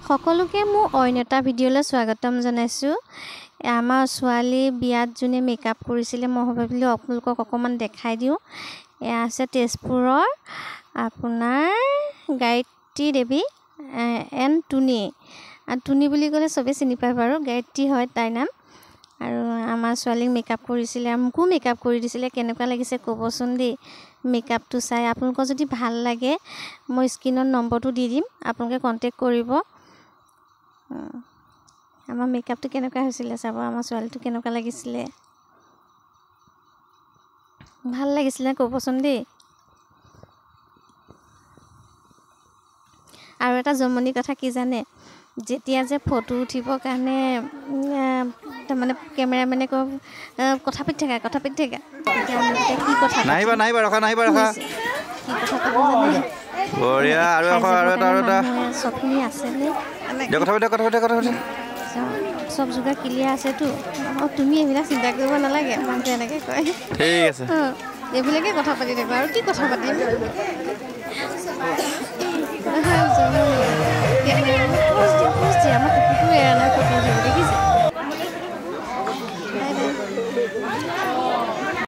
সকলোকে মোৰ অন্য এটা ভিডিঅ'লৈ স্বাগতম জনাইছোঁ। আমাৰ ছোৱালী বিয়াত যোনে মেকআপ কৰিছিলে মই ভাবিলোঁ আপোনালোকক অকণমান দেখাই দিওঁ। এয়া আছে তেজপুৰৰ আপোনাৰ গায়ত্ৰী দেৱী এন টুনি। টুনি বুলি ক'লে চবেই চিনি পায় বাৰু, গায়ত্ৰী হয় তাইৰ নাম। আৰু আমাৰ ছোৱালীক মেকআপ কৰিছিলে আৰু মোকো মেকআপ কৰি দিছিলে। কেনেকুৱা লাগিছে ক'বচোন দেই মেকআপটো চাই। আপোনালোকৰ যদি ভাল লাগে মই স্ক্ৰীনত নম্বৰটো দি দিম, আপোনালোকে কণ্টেক্ট কৰিব। আমাৰ মেকআপটো কেনেকুৱা হৈছিলে চাব, আমাৰ ছোৱালীটো কেনেকুৱা লাগিছিলে, ভাল লাগিছিলে ক'বচোন দেই। আৰু এটা জমনি কথা কি জানে, যেতিয়া যে ফটো উঠিবৰ কাৰণে তাৰমানে কেমেৰামেনে কথা পাতি থাকা তেতিয়া কি কথা নাহিবা ৰখা কি কথা পাতিব জানে, চবখিনি আছেনে চব যোগাৰ ক্লিয়াৰ আছেতো। তুমি এইবিলাক চিন্তা কৰিব নালাগে, মানুহটো এনেকৈ কয়। ঠিক আছে, এইবিলাকে কথা পাতি থাকোঁ আৰু কি কথা পাতিম।